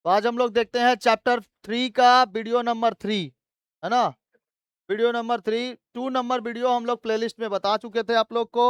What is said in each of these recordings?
तो आज हम लोग देखते हैं चैप्टर 3 का वीडियो नंबर 3, है ना। वीडियो नंबर 3, 2 नंबर वीडियो हम लोग प्लेलिस्ट में बता चुके थे आप लोग को।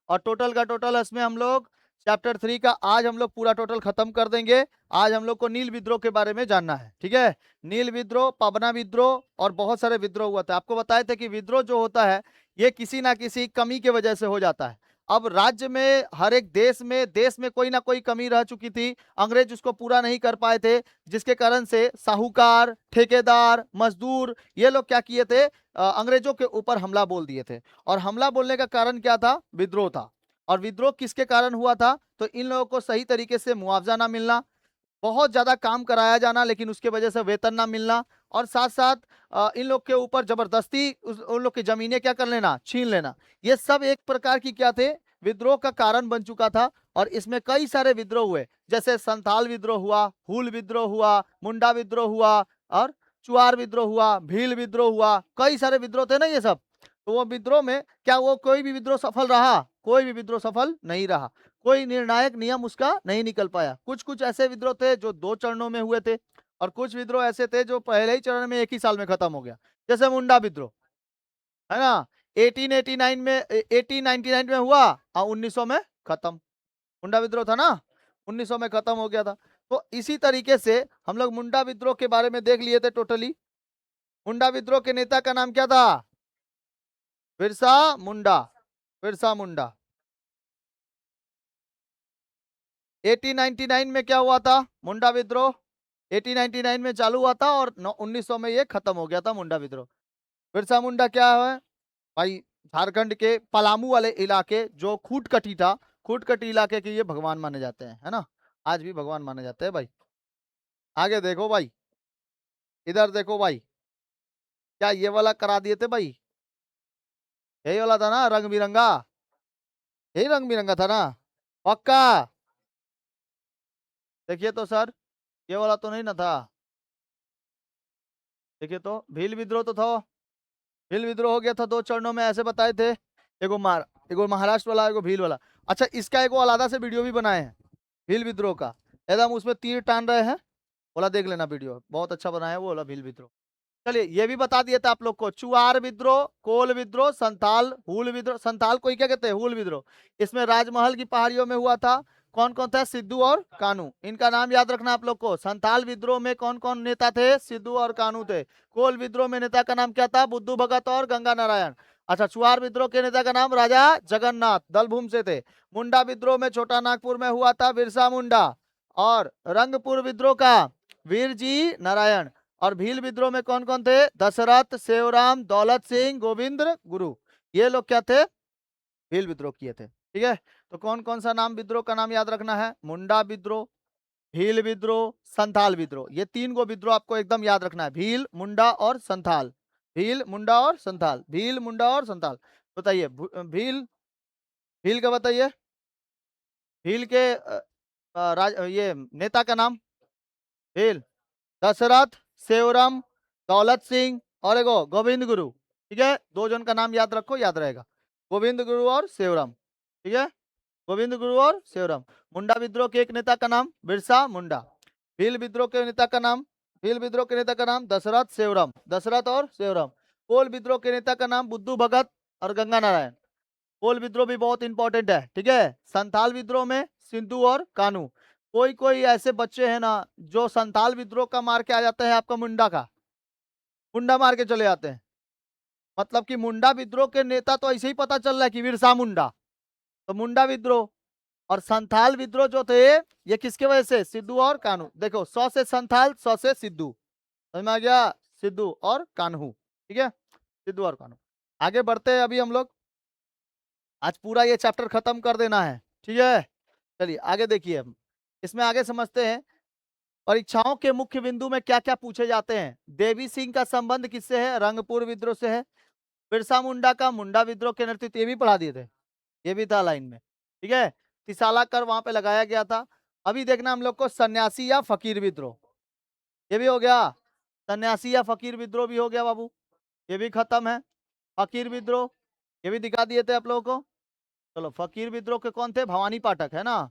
और टोटल का टोटल इसमें हम लोग चैप्टर 3 का आज हम लोग पूरा टोटल खत्म कर देंगे। आज हम लोग को नील विद्रोह के बारे में जानना है, ठीक है। नील विद्रोह, पबना विद्रोह और बहुत सारे विद्रोह हुआ था। आपको बताए थे कि विद्रोह जो होता है ये किसी ना किसी कमी की वजह से हो जाता है। अब राज्य में, हर एक देश में कोई ना कोई कमी रह चुकी थी। अंग्रेज उसको पूरा नहीं कर पाए थे, जिसके कारण से साहूकार, ठेकेदार, मजदूर, ये लोग क्या किए थे, अंग्रेजों के ऊपर हमला बोल दिए थे। और हमला बोलने का कारण क्या था? विद्रोह था। और विद्रोह किसके कारण हुआ था? तो इन लोगों को सही तरीके से मुआवजा ना मिलना, बहुत ज्यादा काम कराया जाना लेकिन उसके वजह से वेतन ना मिलना, और साथ साथ इन लोग के ऊपर जबरदस्ती उन लोग की जमीनें क्या कर लेना, छीन लेना। ये सब एक प्रकार की क्या थे, विद्रोह का कारण बन चुका था। और इसमें कई सारे विद्रोह हुए, जैसे संथाल विद्रोह हुआ, हूल विद्रोह हुआ, मुंडा विद्रोह हुआ, और चुआर विद्रोह हुआ, भील विद्रोह हुआ। कई सारे विद्रोह थे ना ये सब। तो वो विद्रोह में क्या वो कोई भी विद्रोह सफल रहा? कोई भी विद्रोह सफल नहीं रहा। कोई निर्णायक नियम उसका नहीं निकल पाया। कुछ कुछ ऐसे विद्रोह थे जो 2 चरणों में हुए थे, और कुछ विद्रोह ऐसे थे जो पहले ही चरण में एक ही साल में खत्म हो गया। जैसे मुंडा विद्रोह, है ना, 1889 में 1899 में हुआ और 1900 में खत्म। मुंडा विद्रोह था ना, 1900 में खत्म हो गया था। तो इसी तरीके से हम लोग मुंडा विद्रोह के बारे में देख लिए थे टोटली। मुंडा विद्रोह के नेता का नाम क्या था? बिरसा मुंडा। बिरसा मुंडा। 1899 में क्या हुआ था? मुंडा विद्रोह 1899 में चालू हुआ था और 1900 में ये खत्म हो गया था मुंडा विद्रोह। बिरसा मुंडा क्या है भाई? झारखंड के पलामू वाले इलाके जो खूटकटी था, खूटकटी इलाके के ये भगवान माने जाते हैं, है ना। आज भी भगवान माने जाते हैं भाई। आगे देखो भाई, इधर देखो भाई, क्या ये वाला करा दिए थे भाई? यही वाला था ना, रंग बिरंगा? यही रंग बिरंगा था ना? पक्का? देखिए तो सर, ये वाला तो नहीं ना था। देखिए तो भील विद्रोह तो था। भील विद्रोह हो गया था 2 चरणों में, ऐसे बताए थे। एगो महाराष्ट्र वाला, एगो भील वाला। अच्छा, इसका एगो अलग से वीडियो भी बनाए हैं भील विद्रोह का। एकदम उसमें तीर टान रहे हैं, बोला देख लेना वीडियो, बहुत अच्छा बनाया है वो वाला भील विद्रोह। चलिए, ये भी बता दिया था आप लोग को, चुआर विद्रोह, कोल विद्रोह, संथाल, हूल विद्रोह। संथाल को ही क्या कहते हैं? हूल विद्रोह। इसमें राजमहल की पहाड़ियों में हुआ था। कौन कौन था? सिद्धू और कानू। इनका नाम याद रखना आप लोग को। संथाल विद्रोह में कौन कौन नेता थे? सिद्धू और कानू थे। कोल विद्रोह में नेता का नाम क्या था? बुद्धू भगत और गंगा नारायण। अच्छा, चुआर विद्रोह के नेता का नाम राजा जगन्नाथ दलभूम से थे। मुंडा विद्रोह में छोटा नागपुर में हुआ था बिरसा मुंडा। और रंगपुर विद्रोह का वीर जी नारायण। और भील विद्रोह में कौन कौन थे? दशरथ, सेवराम, दौलत सिंह, गोविंद गुरु। ये लोग क्या थे? भील विद्रोह किए थे, ठीक है। तो कौन कौन सा नाम, विद्रोह का नाम याद रखना है? मुंडा विद्रोह, भील विद्रोह, संथाल विद्रोह। ये 3 गो विद्रोह आपको एकदम याद रखना है, भील, मुंडा और संथाल। भील, मुंडा और संथाल, भील, मुंडा और संथाल। बताइए भील, भील का बताइए। भील के ये नेता का नाम? भील, दशरथ, सेवरम, दौलत सिंह और एगो गोविंद गुरु। ठीक है, 2 जन का नाम याद रखो, याद रहेगा। गोविंद गुरु और सेवरम, ठीक है। गोविंद गुरु और सेवरम। मुंडा विद्रोह के एक नेता का नाम बिरसा मुंडा। भील विद्रोह के नेता का नाम, भील विद्रोह के नेता का नाम दशरथ सेवरम, दशरथ और सेवरम। कोल विद्रोह के नेता का नाम बुद्धू भगत और गंगा नारायण। कोल विद्रोह भी बहुत इंपॉर्टेंट है, ठीक है। संथाल विद्रोह में सिंधु और कानू। कोई कोई ऐसे बच्चे हैं ना जो संथाल विद्रोह का मार के आ जाते हैं, आपका मुंडा का, मुंडा मार के चले जाते हैं। मतलब कि मुंडा विद्रोह के नेता तो ऐसे ही पता चल रहा है कि बिरसा मुंडा। तो मुंडा विद्रोह और संथाल विद्रोह जो थे, ये किसके वजह से? सिद्धू और कान्हू। देखो, 100 से संथाल, 100 से सिद्धू। समझ में आ गया? सिद्धू और कान्हू, ठीक है। सिद्धू और कान्हू। आगे बढ़ते हैं अभी हम लोग। आज पूरा ये चैप्टर खत्म कर देना है, ठीक है। चलिए आगे देखिए, हम इसमें आगे समझते हैं। परीक्षाओं के मुख्य बिंदु में क्या क्या पूछे जाते हैं? देवी सिंह का संबंध किससे है? रंगपुर विद्रोह से है। बिरसा मुंडा का मुंडा विद्रोह के नेतृत्व, ये भी पढ़ा दिए थे, ये भी था लाइन में, ठीक है। तिसाला कर वहां पे लगाया गया था। अभी देखना हम लोग को सन्यासी या फकीर विद्रोह, ये भी हो गया। सन्यासी या फकीर विद्रोह भी हो गया बाबू, ये भी खत्म है। फकीर विद्रोह, ये भी दिखा दिए थे आप लोगों को। चलो, फकीर विद्रोह के कौन थे? भवानी पाठक, है ना,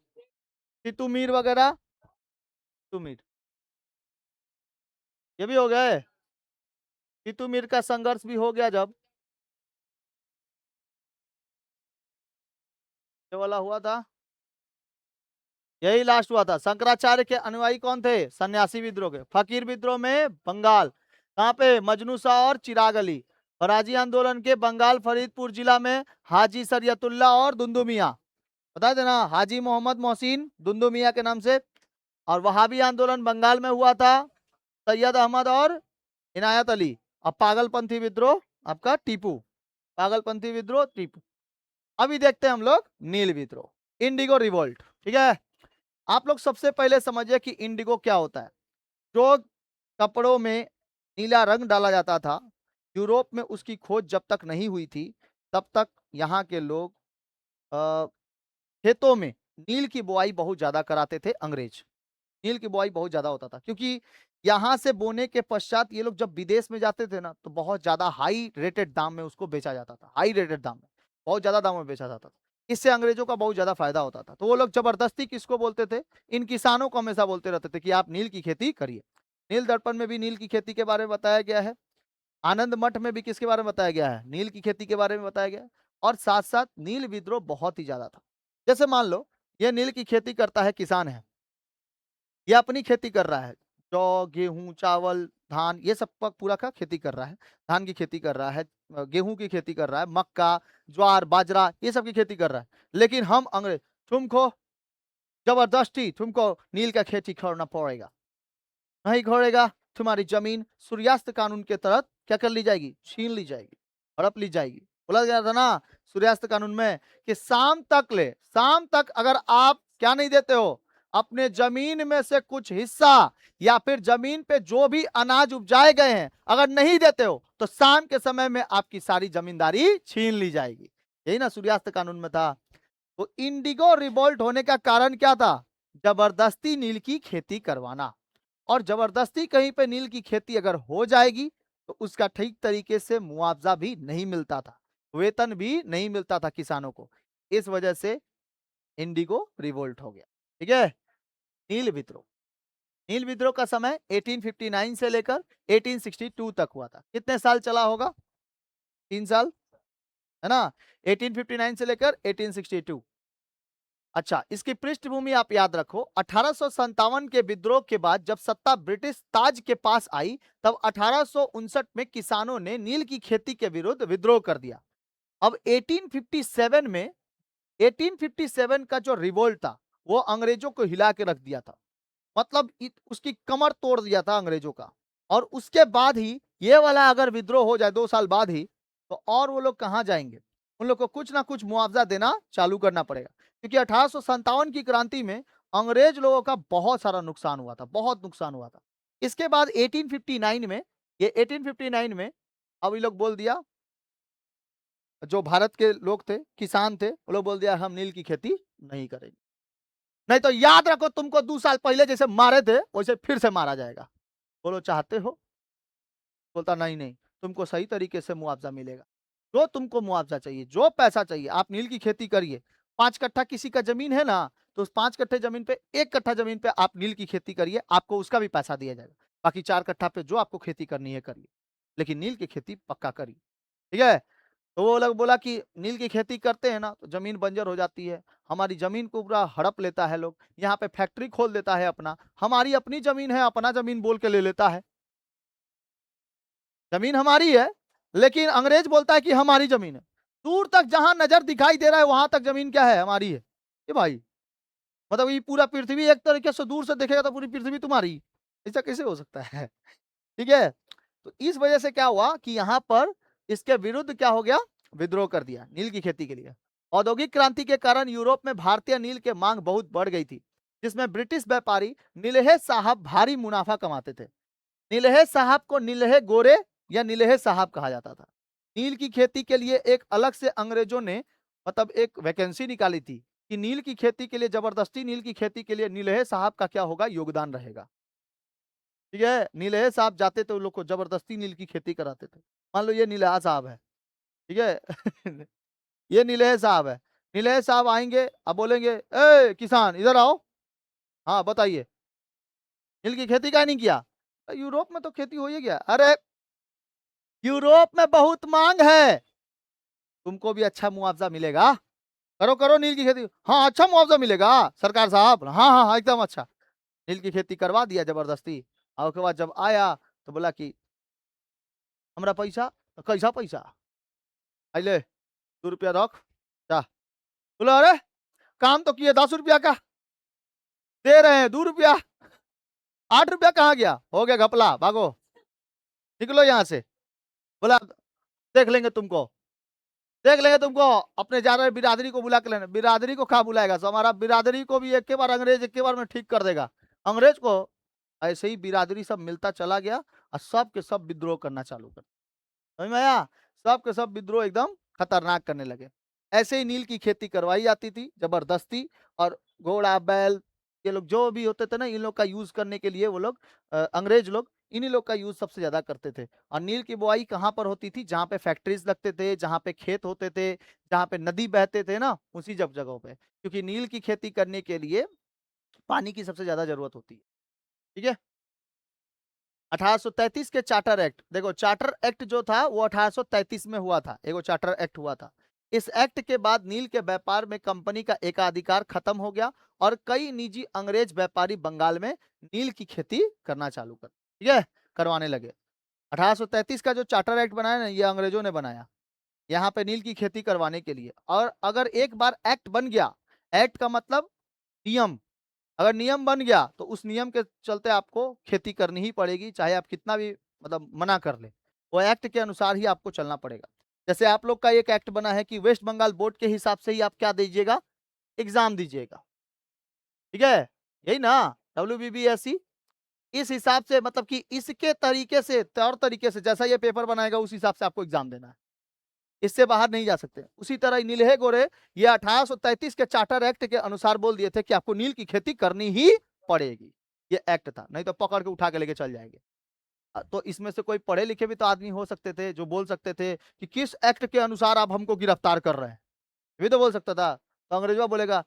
तितुमीर वगैरह। तुमीर, ये भी हो गए। तितुमीर का संघर्ष भी हो गया जब, ये वाला हुआ था, यही लास्ट हुआ था। शंकराचार्य के अनुयायी कौन थे? सन्यासी विद्रोह के। फकीर विद्रोह में बंगाल, कहाँ पे? मजनू शाह और चिराग अली। फराजी आंदोलन के बंगाल फरीदपुर जिला में हाजी शरियतुल्लाह और दुंदु मियाँ, बता देना, हाजी मोहम्मद मोहसिन दुंदु मियाँ के नाम से। और वहाबी आंदोलन बंगाल में हुआ था, सैयद अहमद और इनायत अली। अब पागलपंथी विद्रोह आपका टीपू, पागलपंथी विद्रोह टीपू। अभी देखते हैं हम लोग नील विद्रोह, इंडिगो रिवोल्ट। ठीक है, आप लोग सबसे पहले समझिए कि इंडिगो क्या होता है। जो कपड़ों में नीला रंग डाला जाता था, यूरोप में उसकी खोज जब तक नहीं हुई थी तब तक यहाँ के लोग खेतों में नील की बुआई बहुत ज्यादा कराते थे अंग्रेज। नील की बुआई बहुत ज्यादा होता था, क्योंकि यहाँ से बोने के पश्चात ये लोग जब विदेश में जाते थे ना, तो बहुत ज्यादा हाई रेटेड दाम में उसको बेचा जाता था, हाई रेटेड दाम में, बहुत ज्यादा दाम में बेचा जाता था। इससे अंग्रेजों का बहुत ज्यादा फायदा होता था। तो वो लोग जबरदस्ती किसको बोलते थे? इन किसानों को हमेशा बोलते रहते थे कि आप नील की खेती करिए। नील दर्पण में भी नील की खेती के बारे में बताया गया है, आनंद मठ में भी किसके बारे में बताया गया है? नील की खेती के बारे में बताया गया है। और साथ साथ नील विद्रोह बहुत ही ज्यादा था। जैसे मान लो ये नील की खेती करता है, किसान है, ये अपनी खेती कर रहा है, जौ गेहूं चावल धान ये सब का पूरा का खेती कर रहा है। धान की खेती कर रहा है, गेहूं की खेती कर रहा है, मक्का ज्वार बाजरा ये सब की खेती कर रहा है। लेकिन हम अंग्रेज, तुमको जबरदस्ती तुमको नील का खेती करना पड़ेगा, नहीं खोड़ेगा, तुम्हारी जमीन सूर्यास्त कानून के तहत क्या कर ली जाएगी? छीन ली जाएगी, हड़प ली जाएगी। बोला गया था ना सूर्यास्त कानून में कि शाम तक अगर आप क्या नहीं देते हो, अपने जमीन में से कुछ हिस्सा या फिर जमीन पे जो भी अनाज उपजाए गए हैं अगर नहीं देते हो, तो शाम के समय में आपकी सारी जमींदारी छीन ली जाएगी। यही ना सूर्यास्त कानून में था। तो इंडिगो रिवोल्ट होने का कारण क्या था? जबरदस्ती नील की खेती करवाना। और जबरदस्ती कहीं पे नील की खेती अगर हो जाएगी तो उसका ठीक तरीके से मुआवजा भी नहीं मिलता था, वेतन भी नहीं मिलता था किसानों को। इस वजह से इंडिगो रिवोल्ट हो गया। ठीक है, नील विद्रोह। नील विद्रोह का समय 1859 से लेकर 1862 तक हुआ था। कितने साल चला होगा? 3 साल, है ना? 1859 से लेकर 1862। अच्छा, इसकी पृष्ठभूमि आप याद रखो। 1857 के विद्रोह के बाद जब सत्ता ब्रिटिश ताज के पास आई, तब 1859 में किसानों ने नील की खेती के विरुद्ध विद्रोह कर दिया। अब 1857 में 1857 का जो रिवोल्ट था वो अंग्रेजों को हिला के रख दिया था, मतलब उसकी कमर तोड़ दिया था अंग्रेजों का। और उसके बाद ही ये वाला अगर विद्रोह हो जाए 2 साल बाद ही, तो और वो लोग कहां जाएंगे? उन लोग को कुछ ना कुछ मुआवजा देना चालू करना पड़ेगा, क्योंकि 1857 की क्रांति में अंग्रेज लोगों का बहुत सारा नुकसान हुआ था, बहुत नुकसान हुआ था। इसके बाद 1859 में, ये 1859 में अब ये लोग बोल दिया, जो भारत के लोग थे किसान थे वो लोग बोल दिया हम नील की खेती नहीं करेंगे, नहीं तो याद रखो तुमको 2 साल पहले जैसे मारे थे वैसे फिर से मारा जाएगा। बोलो चाहते हो? बोलता नहीं नहीं, तुमको सही तरीके से मुआवजा मिलेगा, जो तुमको मुआवजा चाहिए, जो पैसा चाहिए, आप नील की खेती करिए। 5 कट्ठा किसी का जमीन है ना, तो उस 5 कट्ठे जमीन पे 1 कट्ठा जमीन पे आप नील की खेती करिए, आपको उसका भी पैसा दिया जाएगा। बाकी 4 कट्ठा पे जो आपको खेती करनी है करिए, लेकिन नील की खेती पक्का करिए। ठीक है, तो वो लोग बोला कि नील की खेती करते हैं ना तो जमीन बंजर हो जाती है, हमारी जमीन को पूरा हड़प लेता है लोग, यहाँ पे फैक्ट्री खोल देता है अपना, हमारी अपनी जमीन है, अपना जमीन बोल के ले लेता है। जमीन हमारी है लेकिन अंग्रेज बोलता है कि हमारी जमीन है। दूर तक जहां नजर दिखाई दे रहा है वहां तक जमीन क्या है? हमारी है। ये भाई, मतलब ये पूरा पृथ्वी एक तरीके से दूर से देखेगा तो पूरी पृथ्वी तुम्हारी, ऐसा कैसे हो सकता है? ठीक है, तो इस वजह से क्या हुआ कि यहाँ पर इसके विरुद्ध क्या हो गया? विद्रोह कर दिया नील की खेती के लिए। औद्योगिक क्रांति के कारण यूरोप में भारतीय नील के मांग बहुत बढ़ गई थी, जिसमें ब्रिटिश व्यापारी नीलहे साहब भारी मुनाफा कमाते थे। नीलहे साहब को नीलहे गोरे या नीलहे साहब कहा जाता था। नील की खेती के लिए एक अलग से अंग्रेजों ने मतलब एक वैकेंसी निकाली थी कि नील की खेती के लिए, जबरदस्ती नील की खेती के लिए नीलहे साहब का क्या होगा? योगदान रहेगा। ठीक है, नीलहे साहब जाते थे उन लोग को जबरदस्ती नील की खेती कराते थे। मान लो ये नीलहा साहब है, ठीक है ये नीलहे साहब है। नीलहे साहब आएंगे, अब बोलेंगे ए किसान इधर आओ, हाँ बताइए नील की खेती का नहीं किया? यूरोप में तो खेती हो ही गया। अरे यूरोप में बहुत मांग है, तुमको भी अच्छा मुआवजा मिलेगा। करो करो नील की खेती, हाँ अच्छा मुआवजा मिलेगा सरकार साहब, हाँ हाँ हाँ एकदम अच्छा। नील की खेती करवा दिया जबरदस्ती, और उसके बाद जब आया तो बोला कि हमारा पैसा, तो कैसा पैसा, आइले 2 रुपया रख जा। बोला अरे काम तो किए 10 रुपया का, दे रहे हैं 2 रुपया, 8 रुपया कहाँ गया, हो गया घपला, भागो निकलो यहाँ से। बोला देख लेंगे तुमको, देख लेंगे तुमको, अपने जा रहे बिरादरी को बुला के लेना। बिरादरी को कहाँ बुलाएगा, तो हमारा बिरादरी को भी एक के बार अंग्रेज एक के बार में ठीक कर देगा अंग्रेज को। ऐसे ही बिरादरी सब मिलता चला गया और सब के सब विद्रोह करना चालू कर, समझ में आया, सब के सब विद्रोह एकदम खतरनाक करने लगे। ऐसे ही नील की खेती करवाई जाती थी जबरदस्ती, और घोड़ा बैल ये लोग जो भी होते थे ना, इन लोग का यूज करने के लिए वो लोग अंग्रेज लोग इन्हीं लोग का यूज सबसे ज्यादा करते थे। और नील की बुआई कहाँ पर होती थी, जहाँ पे फैक्ट्रीज लगते थे, जहाँ पे खेत होते थे, जहाँ पे नदी बहते थे ना, उसी जब जगहों पे, क्योंकि नील की खेती करने के लिए पानी की सबसे ज्यादा जरूरत होती है। ठीक है। 1833 के चार्टर एक्ट, देखो चार्टर एक्ट जो था वो 1833 में हुआ था, एगो चार्टर एक्ट हुआ था। इस एक्ट के बाद नील के व्यापार में कंपनी का एकाधिकार खत्म हो गया और कई निजी अंग्रेज व्यापारी बंगाल में नील की खेती करना चालू कर, ठीक है, करवाने लगे। 1833 का जो चार्टर एक्ट बनाया ना, ये अंग्रेजों ने बनाया यहाँ पे नील की खेती करवाने के लिए। और अगर एक बार एक्ट बन गया, एक्ट का मतलब नियम, अगर नियम बन गया तो उस नियम के चलते आपको खेती करनी ही पड़ेगी, चाहे आप कितना भी मतलब मना कर ले, वो एक्ट के अनुसार ही आपको चलना पड़ेगा। जैसे आप लोग का एक एक्ट बना है कि वेस्ट बंगाल बोर्ड के हिसाब से ही आप क्या दीजिएगा, एग्जाम दीजिएगा, ठीक है, यही ना, WBBSC, इस हिसाब से मतलब कि इसके तरीके से तौर तरीके से जैसा ये पेपर बनाएगा उस हिसाब से आपको एग्जाम देना है, इससे बाहर नहीं जा सकते। उसी तरह नीलहे गोरे ये 1833 के चार्टर एक्ट के अनुसार बोल दिए थे कि आपको नील की खेती करनी ही पड़ेगी, ये एक्ट था, नहीं तो पकड़ के उठा के लेके चल जाएंगे। तो इसमें से कोई पढ़े लिखे भी तो आदमी हो सकते थे जो बोल सकते थे कि किस एक्ट के अनुसार आप हमको गिरफ्तार कर रहे हैं, ये तो बोल सकता था। तो अंग्रेजवा बोलेगा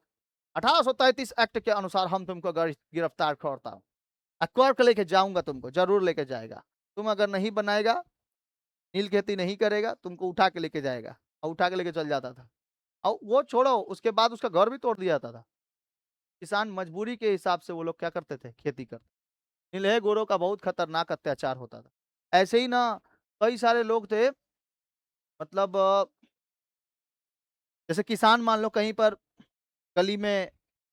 1833 एक्ट के अनुसार हम तुमको गिरफ्तार करता हूँ, कर के लेके जाऊंगा, तुमको जरूर लेके जाएगा, तुम अगर नहीं बनाएगा, नील खेती नहीं करेगा, तुमको उठा के लेके जाएगा, और उठा के लेके चल जाता था। और वो छोड़ो, उसके बाद उसका घर भी तोड़ दिया जाता था। किसान मजबूरी के हिसाब से वो लोग क्या करते थे, खेती करते। नीलहे गोरों का बहुत खतरनाक अत्याचार होता था। ऐसे ही ना कई सारे लोग थे, मतलब जैसे किसान मान लो कहीं पर गली में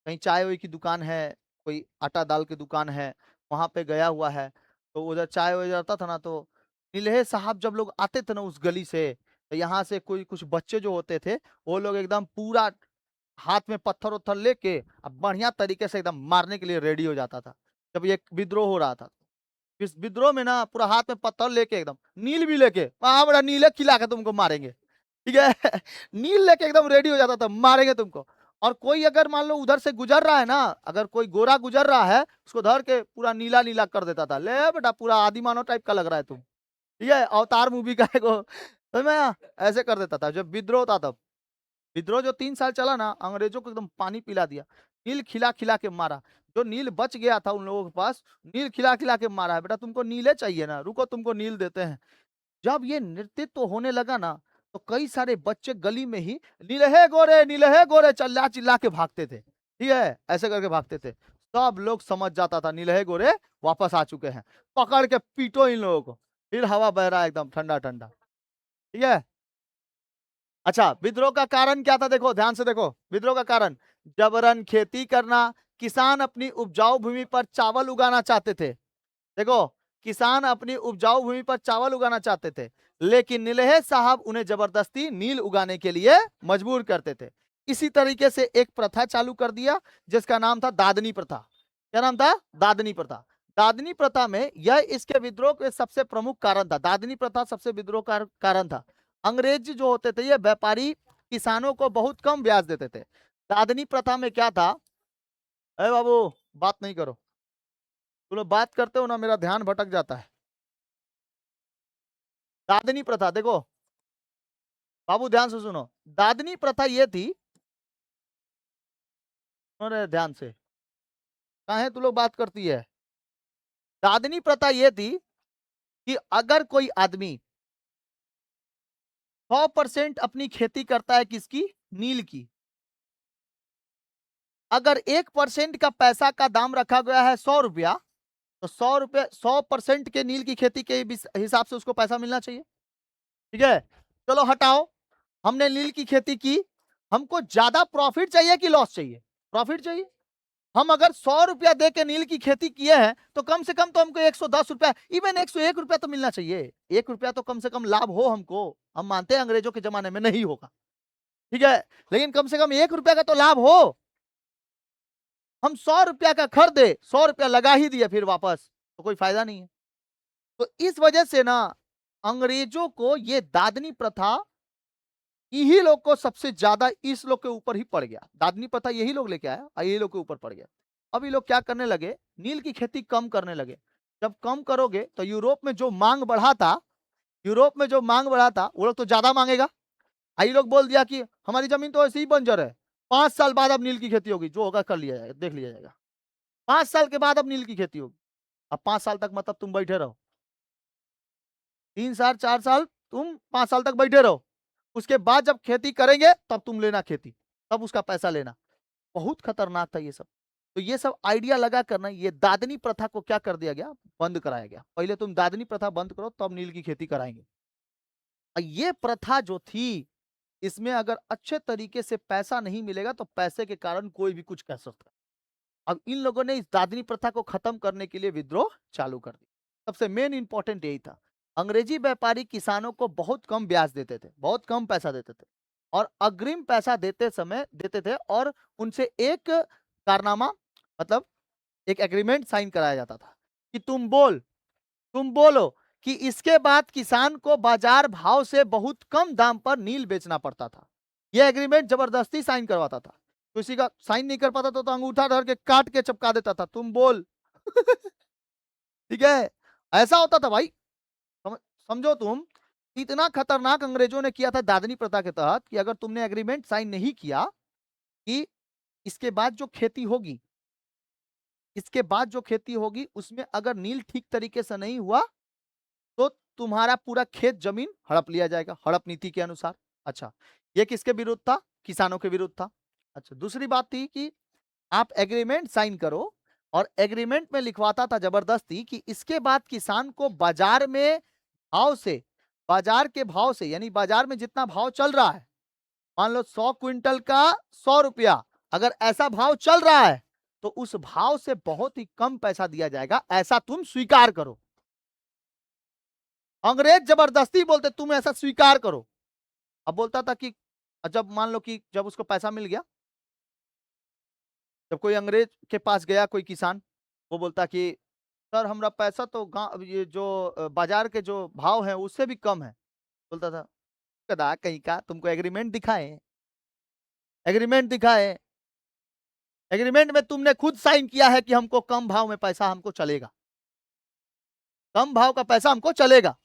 कहीं चाय वाय की दुकान है, कोई आटा दाल की दुकान है, वहां पे गया हुआ है, तो उधर चाय वाय जाता था ना, तो नीलहे साहब जब लोग आते थे ना उस गली से, तो यहाँ से कोई कुछ बच्चे जो होते थे वो लोग एकदम पूरा हाथ में पत्थर उत्थर लेके अब बढ़िया तरीके से एकदम मारने के लिए रेडी हो जाता था। जब ये विद्रोह हो रहा था, इस विद्रोह में ना पूरा हाथ में पत्थर लेके एकदम, नील भी लेके, वहां बड़ा नीले खिला के तुमको मारेंगे, ठीक है नील लेके एकदम रेडी हो जाता था, मारेंगे तुमको। और कोई अगर मान लो उधर से गुजर रहा है ना, अगर कोई गोरा गुजर रहा है, उसको धर के पूरा नीला नीला कर देता था, ले बेटा पूरा आदि मानव टाइप का लग रहा है तुम, ठीक है, अवतार मूवी का है वो, समझ में आया? ऐसे कर देता था जब विद्रोह था तब। विद्रोह जो 3 साल चला ना, अंग्रेजों को एकदम पानी पिला दिया, नील खिला खिला के मारा। जो नील बच गया था उन लोगों के पास, नील खिला खिला के मारा है, बेटा तुमको नीले चाहिए ना, रुको तुमको नील देते हैं। जब ये नृत्य होने लगा ना, तो कई सारे बच्चे गली में ही नीलहे गोरे चिल्ला चिल्ला के भागते थे, ठीक है, ऐसे करके भागते थे। सब लोग समझ जाता था नीलहे गोरे वापस आ चुके हैं, पकड़ के पीटो इन लोगों को, फिर हवा बह रहा है एकदम ठंडा ठंडा, ठीक है। अच्छा, विद्रोह का कारण क्या था, देखो ध्यान से देखो, विद्रोह का कारण जबरन खेती करना, किसान अपनी उपजाऊ भूमि पर चावल उगाना चाहते थे, देखो किसान अपनी उपजाऊ भूमि पर चावल उगाना चाहते थे, लेकिन नीलहे साहब उन्हें जबरदस्ती नील उगाने के लिए मजबूर करते थे। इसी तरीके से एक प्रथा चालू कर दिया जिसका नाम था दादनी प्रथा। क्या नाम था, दादनी प्रथा। दादनी प्रथा में यह इसके विद्रोह के सबसे प्रमुख कारण था, दादनी प्रथा सबसे विद्रोह का कारण था। अंग्रेज जो होते थे ये व्यापारी किसानों को बहुत कम ब्याज देते थे। दादनी प्रथा में क्या था, अरे बाबू बात नहीं करो, तुम लोग बात करते हो ना मेरा ध्यान भटक जाता है। दादनी प्रथा देखो बाबू, ध्यान से सुनो, दादनी प्रथा ये थी, अरे ध्यान से, कहा है तू लोग बात करती है, दादनी प्रथा ये थी कि अगर कोई आदमी 100% अपनी खेती करता है किसकी, नील की, अगर 1% का पैसा का दाम रखा गया है 100 रुपया, तो 100 रुपये 100% के नील की खेती के हिसाब से उसको पैसा मिलना चाहिए। ठीक है, चलो हटाओ, हमने नील की खेती की, हमको ज्यादा प्रॉफिट चाहिए कि लॉस चाहिए, प्रॉफिट चाहिए। हम अगर 100 रुपया दे के नील की खेती किए हैं तो कम से कम तो हमको 110 रुपया, इवन 101 रुपया तो मिलना चाहिए। 1 रुपया तो कम से कम लाभ हो हमको। हम मानते हैं अंग्रेजों के जमाने में नहीं होगा, ठीक है, लेकिन कम से कम 1 रुपया का तो लाभ हो। हम 100 रुपया का खरीदे, 100 रुपया लगा ही दिए फिर वापस, तो कोई फायदा नहीं है। तो इस वजह से ना अंग्रेजों को ये दादनी प्रथा, यही लोग को सबसे ज्यादा इस लोग के ऊपर ही पड़ गया। दादनी प्रथा यही लोग लेके आया और यही लोग के ऊपर पड़ गया। अब ये लोग क्या करने लगे, नील की खेती कम करने लगे। जब कम करोगे तो यूरोप में जो मांग बढ़ा था, यूरोप में जो मांग बढ़ा था वो लोग तो ज्यादा मांगेगा। आई लोग बोल दिया कि हमारी जमीन तो ऐसे ही बंजर है, 5 साल बाद अब नील की खेती होगी, जो होगा कर लिया जाएगा, देख लिया जाएगा। 5 साल के बाद अब नील की खेती होगी। अब 5 साल तक मतलब तुम बैठे रहो, 3 साल 4 साल, तुम 5 साल तक बैठे रहो, उसके बाद जब खेती करेंगे तब तुम लेना खेती, तब उसका पैसा लेना। बहुत खतरनाक था ये सब। तो ये सब आइडिया लगा करना, ये दादनी प्रथा को क्या कर दिया गया, बंद कराया गया। पहले तुम दादनी प्रथा बंद करो तब नील की खेती कराएंगे। और ये प्रथा जो थी, इसमें अगर अच्छे तरीके से पैसा नहीं मिलेगा तो पैसे के कारण कोई भी कुछ कर सकता है। अब इन लोगों ने इस दादनी प्रथा को खत्म करने के लिए विद्रोह चालू कर दिया। सबसे मेन इंपॉर्टेंट यही था। अंग्रेजी व्यापारी किसानों को बहुत कम ब्याज देते थे, बहुत कम पैसा देते थे, और अग्रिम पैसा देते समय देते थे, और उनसे एक कारनामा, मतलब एक एग्रीमेंट साइन कराया जाता था कि तुम बोलो कि इसके बाद किसान को बाजार भाव से बहुत कम दाम पर नील बेचना पड़ता था। यह एग्रीमेंट जबरदस्ती साइन करवाता था। किसी का साइन नहीं कर पाता तो अंगूठा धर के काट के चिपका देता था, तुम बोल। ठीक है, ऐसा होता था भाई। समझो तुम, इतना खतरनाक अंग्रेजों ने किया था दादनी प्रथा के तहत कि अगर तुमने एग्रीमेंट साइन नहीं किया कि इसके बाद जो खेती होगी, इसके बाद जो खेती होगी उसमें अगर नील ठीक तरीके से नहीं हुआ तो तुम्हारा पूरा खेत जमीन हड़प लिया जाएगा, हड़प नीति के अनुसार। अच्छा, ये किसके विरुद्ध था, किसानों के विरुद्ध था। अच्छा, दूसरी बात थी कि आप एग्रीमेंट साइन करो, और एग्रीमेंट में लिखवाता था जबरदस्ती कि इसके बाद किसान को बाजार में भाव से, बाजार के भाव से, यानी बाजार में जितना भाव चल रहा है, मान लो 100 क्विंटल का 100 रुपया, अगर ऐसा भाव चल रहा है तो उस भाव से बहुत ही कम पैसा दिया जाएगा, ऐसा तुम स्वीकार करो। अंग्रेज जबरदस्ती बोलते तुम ऐसा स्वीकार करो। अब बोलता था कि जब मान लो कि जब उसको पैसा मिल गया, जब कोई अंग्रेज के पास गया कोई किसान, वो बोलता कि सर हमारा पैसा तो गांव, ये जो बाजार के जो भाव है उससे भी कम है। बोलता था कदा कहीं का, तुमको एग्रीमेंट दिखाए, एग्रीमेंट दिखाए, एग्रीमेंट में तुमने खुद साइन किया है कि हमको कम भाव में पैसा हमको चलेगा, कम भाव का पैसा हमको चलेगा।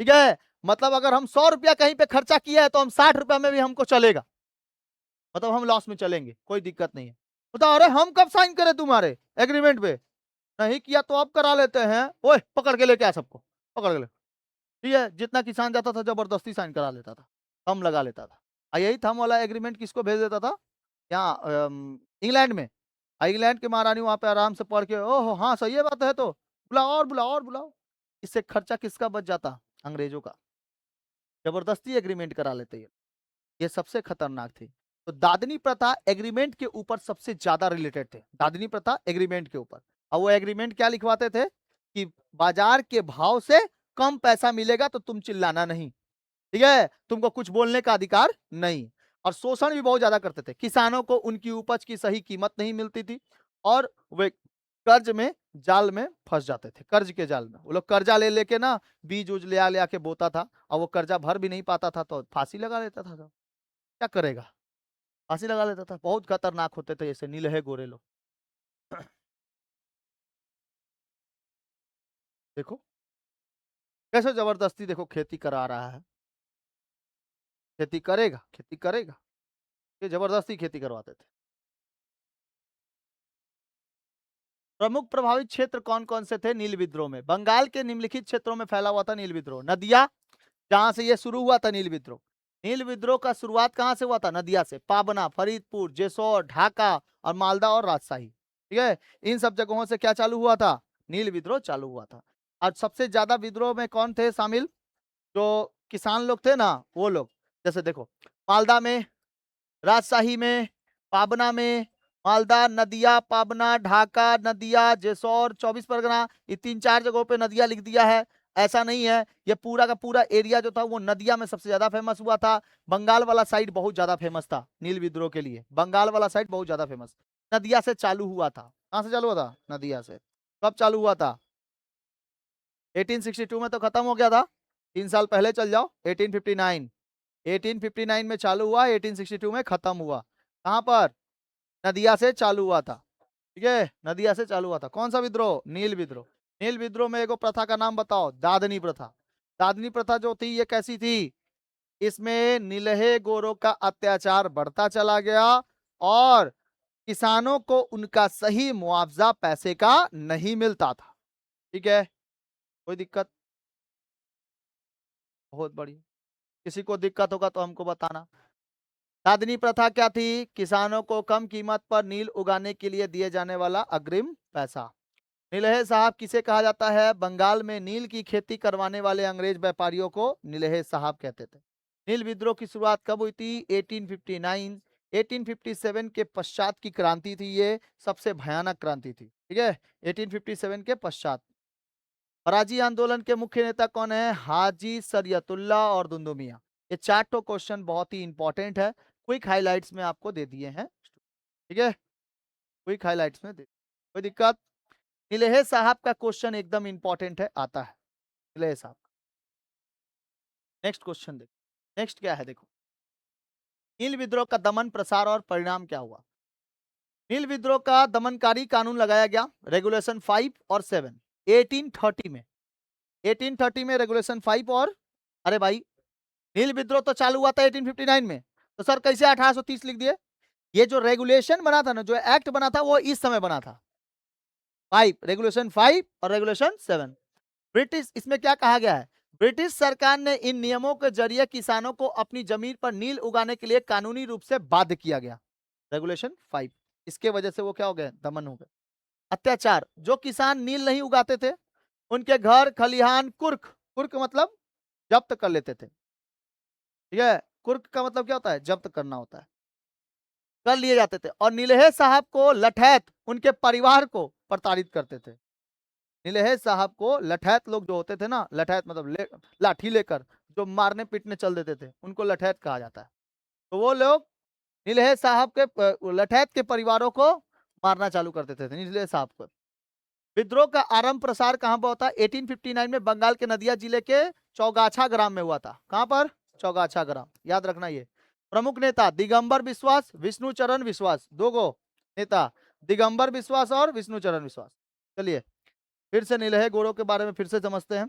ठीक है, मतलब अगर हम 100 रुपया कहीं पे खर्चा किया है तो हम 60 रुपया में भी हमको चलेगा, मतलब हम लॉस में चलेंगे, कोई दिक्कत नहीं है। बता, अरे हम कब साइन करें तुम्हारे एग्रीमेंट पे, नहीं किया तो अब करा लेते हैं, ओए पकड़ के लेके आ सबको, पकड़ के ले। ठीक है, जितना किसान जाता था जबरदस्ती साइन करा लेता था, कम लगा लेता था। यही थम वाला एग्रीमेंट किसको भेज देता था, यहाँ इंग्लैंड में। इंग्लैंड की महारानी वहां पे आराम से पढ़ के, ओहो हाँ सही है बात है, तो बुलाओ और बुलाओ और बुलाओ। इससे खर्चा किसका बच जाता, अंग्रेजों का। जबरदस्ती एग्रीमेंट करा लेते ये सबसे खतरनाक थी। तो दादनी प्रथा एग्रीमेंट के ऊपर सबसे ज्यादा रिलेटेड थे, दादनी प्रथा एग्रीमेंट के ऊपर। और वो एग्रीमेंट क्या लिखवाते थे कि बाजार के भाव से कम पैसा मिलेगा तो तुम चिल्लाना नहीं, ठीक है, तुमको कुछ बोलने का अधिकार नहीं। और शोषण भी बहुत ज्यादा करते थे, किसानों को उनकी उपज की सही कीमत नहीं मिलती थी, और वे कर्ज में, जाल में फंस जाते थे, कर्ज के जाल में। वो लोग कर्जा ले लेके ना बीज उज ले आ के बोता था, और वो कर्जा भर भी नहीं पाता था तो फांसी लगा लेता था। क्या करेगा, फांसी लगा लेता था। बहुत खतरनाक होते थे ऐसे नीलहे गोरे लोग। देखो कैसे जबरदस्ती देखो खेती करा रहा है, खेती करेगा, खेती करेगा, ये जबरदस्ती खेती करवाते थे। प्रमुख प्रभावित क्षेत्र कौन कौन से थे नील विद्रोह में? बंगाल के निम्नलिखित क्षेत्रों में फैला हुआ था नील विद्रोह। नदिया, जहां से ये शुरू हुआ था नील विद्रोह। नील विद्रोह का शुरुआत कहां से हुआ था? नदिया से। पाबना, फरीदपुर, जेसौर, ढाका और मालदा और राजशाही, ठीक है, इन सब जगहों से क्या चालू हुआ था? नील विद्रोह चालू हुआ था। और सबसे ज्यादा विद्रोह में कौन थे शामिल? जो किसान लोग थे ना, वो लोग। जैसे देखो, मालदा में, राजशाही में, पाबना में, मालदा, नदिया, पाबना, ढाका, नदिया, जेसौर, 24 परगना, ये 3-4 जगहों पे नदिया लिख दिया है। ऐसा नहीं है, ये पूरा का पूरा एरिया जो था वो नदिया में सबसे ज्यादा फेमस हुआ था। बंगाल वाला साइड बहुत ज्यादा फेमस था नील विद्रोह के लिए। बंगाल वाला साइड बहुत ज्यादा फेमस, नदिया से चालू हुआ था। कहां से चालू हुआ था? नदिया से। कब चालू हुआ था? 1862 में तो खत्म हो गया था। 3 साल पहले चल जाओ, 1859। 1859 में चालू हुआ, 1862 में खत्म हुआ। कहां पर? नदिया से चालू हुआ था, ठीक है, नदिया से चालू हुआ था। कौन सा विद्रोह? नील विद्रोह। नील विद्रोह में एगो प्रथा का नाम बताओ। दादनी प्रथा। दादनी प्रथा जो थी ये कैसी थी? इसमें नीलहे गोरों का अत्याचार बढ़ता चला गया और किसानों को उनका सही मुआवजा पैसे का नहीं मिलता था, ठीक है। कोई दिक्कत? बहुत बढ़िया। किसी को दिक्कत होगा तो हमको बताना। दादनी प्रथा क्या थी? किसानों को कम कीमत पर नील उगाने के लिए दिए जाने वाला अग्रिम पैसा। नीलहे साहब किसे कहा जाता है? बंगाल में नील की खेती करवाने वाले अंग्रेज व्यापारियों को नीलहे साहब कहते थे। नील विद्रोह की शुरुआत कब हुई थी? 1859। 1857 के पश्चात की क्रांति थी ये, सबसे भयानक क्रांति थी, ठीक है, 1857 के पश्चात। फराजी आंदोलन के मुख्य नेता कौन है? हाजी सरियतुल्लाह और दुंदू मियां। ये 4 क्वेश्चन बहुत ही इंपॉर्टेंट है, क्विक हाइलाइट्स में आपको दे दिए हैं, ठीक है, क्विक हाइलाइट्स में दे। कोई दिक्कत? नीलहे साहब का क्वेश्चन एकदम इंपॉर्टेंट है, आता है नीलहे साहब। नेक्स्ट क्वेश्चन देखो, नेक्स्ट क्या है देखो, नील विद्रोह का दमन, प्रसार और परिणाम क्या हुआ? नील विद्रोह का दमनकारी कानून लगाया गया, रेगुलेशन 5 और 7, 1830 में। 1830 में रेगुलेशन 5 और, अरे भाई, नील विद्रोह तो चालू हुआ था 1859 में, तो सर कैसे 1830 लिख दिए? ये जो रेगुलेशन बना था ना, जो एक्ट बना था, वो इस समय बना था। 5, रेगुलेशन 5 और रेगुलेशन 7। ब्रिटिश, इसमें क्या कहा गया है? ब्रिटिश सरकार ने इन नियमों के जरिए किसानों को अपनी जमीन पर नील उगाने के लिए कानूनी रूप से बाध्य किया गया, रेगुलेशन 5। इसके वजह से वो क्या हो गए? दमन हो गए। अत्याचार, जो किसान नील नहीं उगाते थे उनके घर खलिहान कुर्क, कुर्क मतलब जब्त कर लेते थे, ठीक है, कुर्क का मतलब क्या होता है? जब्त करना होता है, कर लिए जाते थे। और नीलहे साहब को लठैत उनके परिवार को प्रताड़ित करते थे। नीलहे साहब को लठैत लोग जो होते थे ना, लठैत मतलब लाठी लेकर जो मारने पीटने चल देते थे, उनको लठैत कहा जाता है। तो वो लोग नीलहे साहब के लठैत के परिवारों को मारना चालू करते थे, नीलहे साहब को। विद्रोह का आरंभ प्रसार कहां पर होता? 1859 में बंगाल के नदिया जिले के चौगाछा ग्राम में हुआ था। कहां पर? चौगाछा ग्राम, याद रखना ये। प्रमुख नेता दिगंबर विश्वास, विष्णुचरण विश्वास, दो गो नेता, दिगंबर विश्वास और विष्णुचरण विश्वास। चलिए फिर से नीलहे गोरों के बारे में फिर से समझते हैं।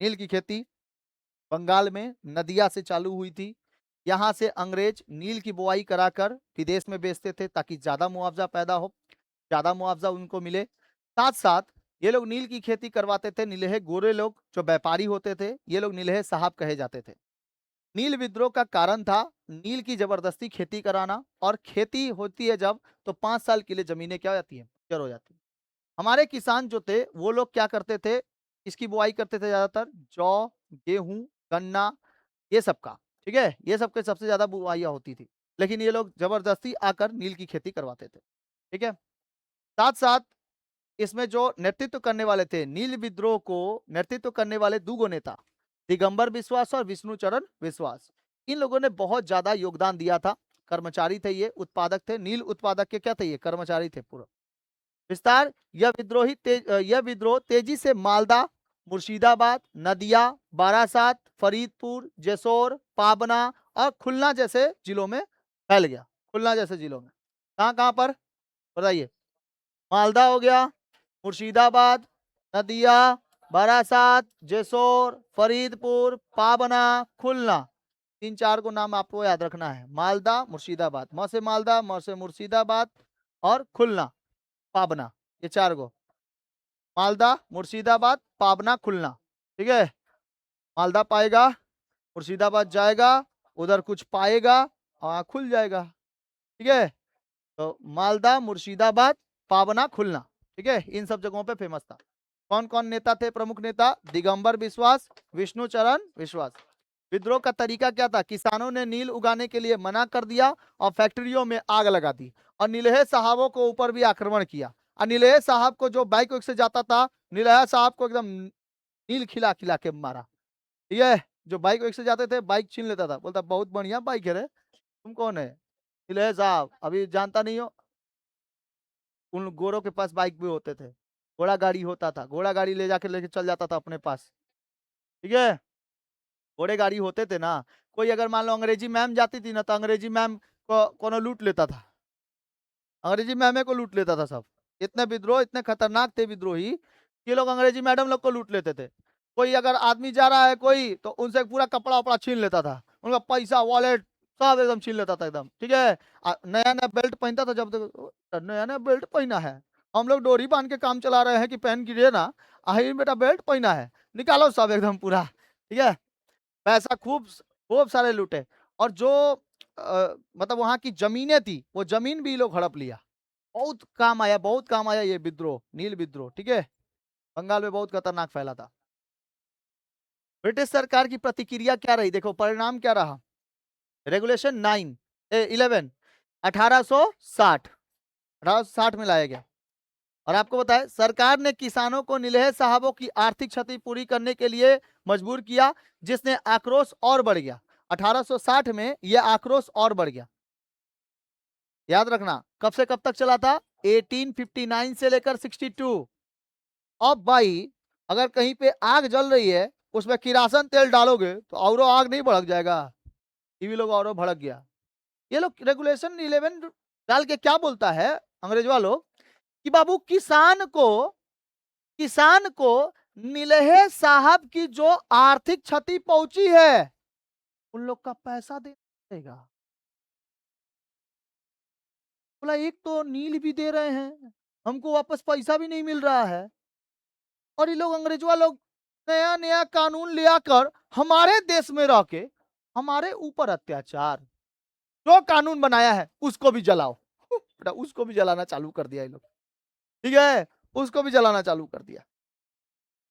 नील की खेती बंगाल में नदिया से चालू हुई थी। यहाँ से अंग्रेज नील की बुआई कराकर विदेश में बेचते थे ताकि ज्यादा मुआवजा पैदा हो, ज्यादा मुआवजा उनको मिले। साथ साथ ये लोग नील की खेती करवाते थे। नीलहे गोरे लोग जो व्यापारी होते थे, ये लोग नीलहे साहब कहे जाते थे। नील विद्रोह का कारण था नील की जबरदस्ती खेती कराना, और खेती होती है जब, तो 5 साल के लिए जमीनें क्या हो जाती है? जर हो जाती है। हमारे किसान जो थे वो लोग क्या करते थे? इसकी बुआई करते थे ज्यादातर, जौ, गेहूं, गन्ना, ये सब का, ठीक है, ये सब के सबसे ज्यादा बुआइयां होती थी। लेकिन ये लोग जबरदस्ती आकर नील की खेती करवाते थे, ठीक है। साथ साथ इसमें जो नेतृत्व करने वाले थे, नील विद्रोह को नेतृत्व करने वाले दूगो नेता, दिगंबर विश्वास और विष्णुचरण विश्वास, इन लोगों ने बहुत ज्यादा योगदान दिया था। कर्मचारी थे ये, उत्पादक थे, नील उत्पादक के क्या थे? ये कर्मचारी थे पूरा। विस्तार, यह विद्रोह तेजी से मालदा, मुर्शिदाबाद, नदिया, बारासात, फरीदपुर, जेसौर, पाबना और खुलना जैसे जिलों में फैल गया। खुलना जैसे जिलों में कहां कहां पर बताइए? मालदा हो गया, मुर्शिदाबाद, नदिया, बारासात, जेसौर, फरीदपुर, पाबना, खुलना, 3-4 को नाम आपको याद रखना है। मालदा, मुर्शिदाबाद, म से मालदा, म से मुर्शिदाबाद और खुलना, पाबना, ये 4 गो, मालदा, मुर्शिदाबाद, पाबना, खुलना। ठीक है, मालदा पाएगा, मुर्शिदाबाद जाएगा, उधर कुछ पाएगा, खुल जाएगा। ठीक है, तो मालदा, मुर्शिदाबाद, पाबना, खुलना। ठीक है, इन सब जगहों पे फेमस था। कौन कौन नेता थे प्रमुख नेता? दिगंबर विश्वास, विष्णु चरण विश्वास। विद्रोह का तरीका क्या था? किसानों ने नील उगाने के लिए मना कर दिया और फैक्ट्रियों में आग लगा दी और नीलहे साहबों को ऊपर भी आक्रमण किया। और नीलहे साहब को जो बाइक से जाता था, नीलहे साहब को एकदम नील खिला खिला के मारा। ठीक है, जो बाइक से जाते थे बाइक छीन लेता था, बोलता बहुत बढ़िया बाइक है रे, तुम कौन है? नीलहे साहब अभी जानता नहीं हो, उन गोरों के पास बाइक भी होते थे, घोड़ा गाड़ी होता था, घोड़ा गाड़ी ले जाके लेके चल जाता था अपने पास। ठीक है, घोड़े गाड़ी होते थे ना। कोई अगर मान लो अंग्रेजी मैम जाती थी ना, तो अंग्रेजी मैम को कोनो लूट लेता था, अंग्रेजी मैमे को लूट लेता था सब। इतने विद्रोह, इतने खतरनाक थे विद्रोही, ये लोग अंग्रेजी मैडम लोग को लूट लेते थे। कोई अगर आदमी जा रहा है कोई, तो उनसे पूरा कपड़ा वपड़ा छीन लेता था, उनका पैसा वॉलेट सब एकदम छीन लेता था एकदम। ठीक है, नया नया बेल्ट पहनता था, जब तक नया नया बेल्ट पहना है, हम लोग डोरी बांध के काम चला रहे हैं कि पहन गिरे ना, आही बेटा बेल्ट पहना है, निकालो सब एकदम पूरा। ठीक है, पैसा खूब खूब सारे लूटे। और जो मतलब वहां की जमीनें थी, वो जमीन भी लोग हड़प लिया। बहुत काम आया, बहुत काम आया ये विद्रोह, नील विद्रोह। ठीक है, बंगाल में बहुत खतरनाक फैला था। ब्रिटिश सरकार की प्रतिक्रिया क्या रही? देखो परिणाम क्या रहा। रेगुलेशन 11 1860 1860 में लाया गया। और आपको बताए, सरकार ने किसानों को नीलहे साहबों की आर्थिक क्षति पूरी करने के लिए मजबूर किया, जिसने आक्रोश और बढ़ गया। 1860 में यह आक्रोश और बढ़ गया। याद रखना, कब से कब तक चला था? 1859 से लेकर 62। अब भाई अगर कहीं पे आग जल रही है, उसमें किरासन तेल डालोगे तो और आग नहीं भड़क जाएगा? ये भी लोग और भड़क गया। ये लोग रेगुलेशन 11 डाल के क्या बोलता है अंग्रेज वालों, कि बाबू किसान को नीलहे साहब की जो आर्थिक क्षति पहुंची है, उन लोग का पैसा देगा। बोला एक तो नील भी दे रहे हैं, हमको वापस पैसा भी नहीं मिल रहा है, और ये लोग अंग्रेजवा लोग नया नया कानून ले आकर हमारे देश में रह के हमारे ऊपर अत्याचार। जो कानून बनाया है उसको भी जलाओ। बेटा उसको भी जलाना चालू कर दिया ये लोग। ठीक है, उसको भी जलाना चालू कर दिया।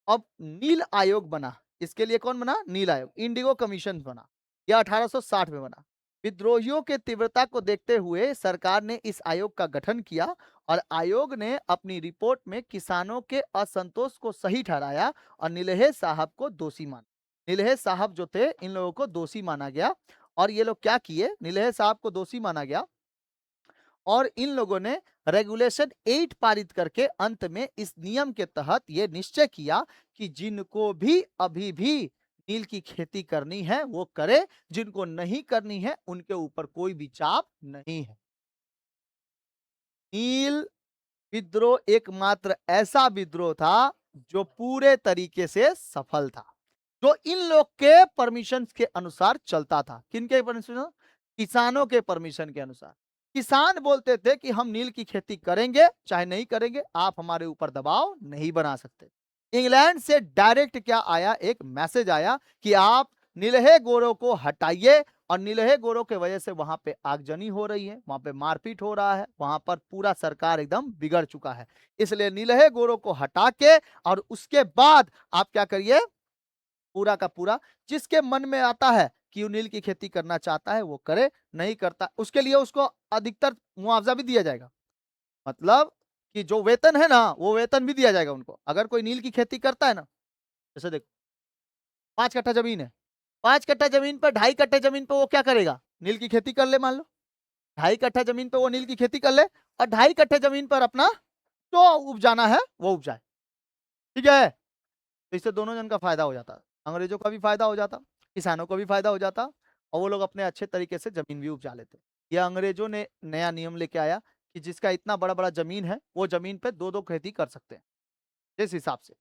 अब नील आयोग बना। इसके लिए कौन बना? नील आयोग, इंडिगो कमीशन बना। यह 1860 में बना। विद्रोहियों के तीव्रता को देखते हुए सरकार ने इस आयोग का गठन किया और आयोग ने अपनी रिपोर्ट में किसानों के असंतोष को सही ठहराया और नीलहे साहब को दोषी माना। नीलहे साहब जो थे, इन लोगों को दोषी माना गया। और ये लोग क्या किए? नीलहे साहब को दोषी माना गया और इन लोगों ने रेगुलेशन 8 पारित करके अंत में इस नियम के तहत यह निश्चय किया कि जिनको भी अभी भी नील की खेती करनी है वो करे, जिनको नहीं करनी है उनके ऊपर कोई भी चाप नहीं है। नील विद्रोह एकमात्र ऐसा विद्रोह था जो पूरे तरीके से सफल था, जो इन लोग के परमिशन के अनुसार चलता था। किनके परमिशन? किसानों के परमिशन के अनुसार। किसान बोलते थे कि हम नील की खेती करेंगे चाहे नहीं करेंगे, आप हमारे ऊपर दबाव नहीं बना सकते। इंग्लैंड से डायरेक्ट क्या आया? एक मैसेज आया कि आप नीलहे गोरों को हटाइए, और नीलहे गोरों के वजह से वहां पे आगजनी हो रही है, वहां पे मारपीट हो रहा है, वहां पर पूरा सरकार एकदम बिगड़ चुका है। इसलिए नीलहे गोरों को हटा के और उसके बाद आप क्या करिए, पूरा का पूरा जिसके मन में आता है कि नील की खेती करना चाहता है वो करे, नहीं करता उसके लिए उसको अधिकतर मुआवजा भी दिया जाएगा। मतलब कि जो वेतन है ना, वो वेतन भी दिया जाएगा उनको। अगर कोई नील की खेती करता है ना, जैसे देखो 5 कट्ठा जमीन है, 5 कट्ठा जमीन पर 2.5 कट्ठे जमीन पर वो क्या करेगा? नील की खेती कर ले। मान लो 2.5 कट्ठा जमीन पर वो नील की खेती कर ले, और 2.5 कट्ठे जमीन पर अपना जो उपजाना है वो उपजाए। ठीक है, तो इससे दोनों जन का फायदा हो जाता, अंग्रेजों का भी फायदा हो जाता, किसानों को भी फायदा हो जाता, और वो लोग अपने अच्छे तरीके से जमीन भी उपजा लेते। ये अंग्रेजों ने नया नियम लेके आया कि जिसका इतना बड़ा बड़ा जमीन है वो जमीन पे दो दो खेती कर सकते हैं जिस हिसाब से।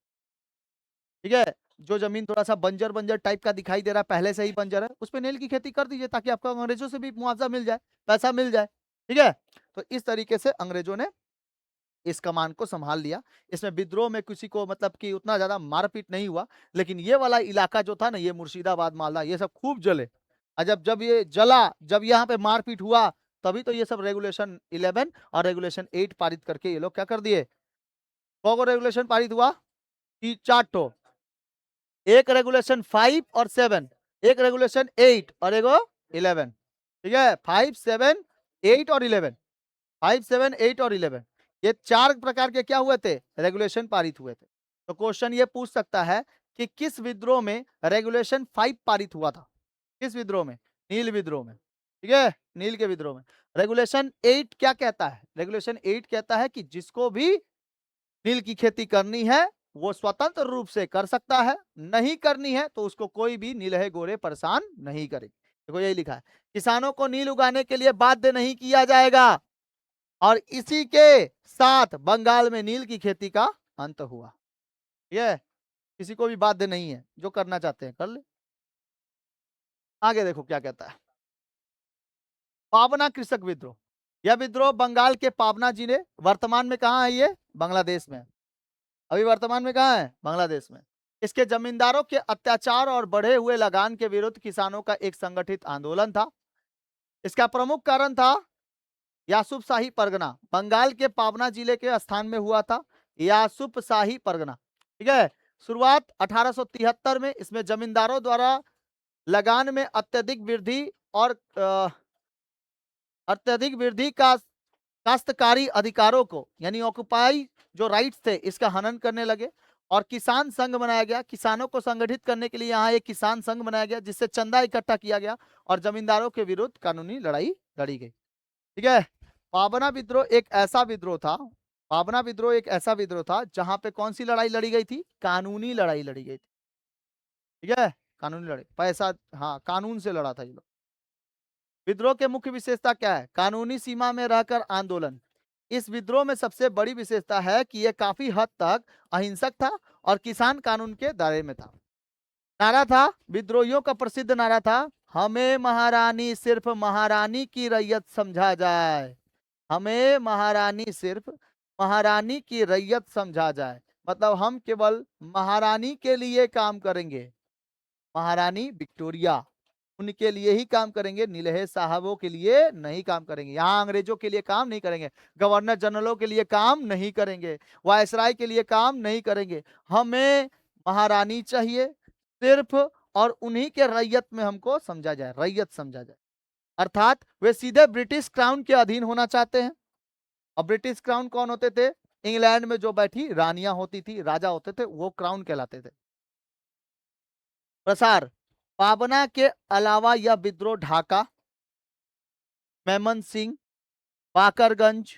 ठीक है, जो जमीन थोड़ा सा बंजर बंजर टाइप का दिखाई दे रहा है, पहले से ही बंजर है, उस पर नील की खेती कर दीजिए ताकि आपको अंग्रेजों से भी मुआवजा मिल जाए, पैसा मिल जाए। ठीक है, तो इस तरीके से अंग्रेजों ने इस कमान को संभाल लिया। इसमें विद्रोह में किसी को मतलब कि उतना ज्यादा मारपीट नहीं हुआ, लेकिन ये वाला इलाका जो था ना, ये मुर्शिदाबाद, मालदा, ये सब खूब जले। और जब ये जला, जब यहाँ पे मारपीट हुआ, तभी तो ये सब रेगुलेशन 11 और रेगुलेशन 8 पारित करके ये लोग क्या कर दिए। कौ रेगुलेशन पारित हुआ? 4 ठो। एक रेगुलेशन 5 और 7, एक रेगुलेशन 8 और एक 11। ठीक है, 5, 7, 8 और 11। 5, 7, 8 और 11, ये 4 प्रकार के क्या हुए थे, रेगुलेशन पारित हुए थे। तो क्वेश्चन ये पूछ सकता है कि किस विद्रोह में रेगुलेशन 5 पारित हुआ था? किस विद्रोह में? नील विद्रोह में। ठीक है, नील के विद्रोह में। रेगुलेशन 8 क्या कहता है? रेगुलेशन 8 कहता है कि जिसको भी नील की खेती करनी है वो स्वतंत्र रूप से कर सकता है, नहीं करनी है तो उसको कोई भी नीलहे गोरे परेशान नहीं करेगी। देखो यही लिखा है, किसानों को नील उगाने के लिए बाध्य नहीं किया जाएगा। और इसी के साथ बंगाल में नील की खेती का अंत हुआ। ये किसी को भी बाध्य नहीं है, जो करना चाहते हैं कर ले। आगे देखो क्या कहता है। पावना कृषक विद्रोह। यह विद्रोह बंगाल के पावना जिले, वर्तमान में कहाँ है ये? बांग्लादेश में। अभी वर्तमान में कहाँ है? बांग्लादेश में। इसके जमींदारों के अत्याचार और बढ़े हुए लगान के विरुद्ध किसानों का एक संगठित आंदोलन था। इसका प्रमुख कारण था यासुफ शाही परगना। बंगाल के पावना जिले के स्थान में हुआ था यासुफ शाही परगना। ठीक है, शुरुआत 1873 में। इसमें जमींदारों द्वारा लगान में अत्यधिक वृद्धि का काश्तकारी अधिकारों को, यानी ऑक्युपाई जो राइट्स थे, इसका हनन करने लगे। और किसान संघ बनाया गया। किसानों को संगठित करने के लिए यहाँ एक किसान संघ बनाया गया, जिससे चंदा इकट्ठा किया गया और जमींदारों के विरुद्ध कानूनी लड़ाई लड़ी गई। ठीक है, पावना विद्रोह एक ऐसा विद्रोह था, पावना विद्रोह एक ऐसा विद्रोह था जहां पे कौन सी लड़ाई लड़ी गई थी? कानूनी लड़ाई लड़ी गई थी। ठीक है, कानूनी लड़ाई, पैसा, हाँ, कानून से लड़ा था ये लोग। विद्रोह के मुख्य विशेषता क्या है? कानूनी सीमा में रहकर आंदोलन। इस विद्रोह में सबसे बड़ी विशेषता है कि यह काफी हद तक अहिंसक था और किसान कानून के दायरे में था। नारा था, विद्रोहियों का प्रसिद्ध नारा था, हमें महारानी सिर्फ महारानी की रैयत समझा जाए। हमें महारानी सिर्फ महारानी की रैयत समझा जाए, मतलब हम केवल महारानी के लिए काम करेंगे। महारानी विक्टोरिया, उनके लिए ही काम करेंगे, नीलहे साहबों के लिए नहीं काम करेंगे। यहाँ अंग्रेजों के लिए काम नहीं करेंगे, गवर्नर जनरलों के लिए काम नहीं करेंगे, वायसराय के लिए काम नहीं करेंगे। हमें महारानी चाहिए सिर्फ, और उन्हीं के रैयत में हमको समझा जाए, रैयत समझा जाए। अर्थात वे सीधे ब्रिटिश क्राउन के अधीन होना चाहते हैं। और ब्रिटिश क्राउन कौन होते थे? इंग्लैंड में जो बैठी रानियां होती थी, राजा होते थे, वो क्राउन कहलाते थे। प्रसार, पाबना के अलावा यह विद्रोह ढाका, मेमनसिंह, बाकरगंज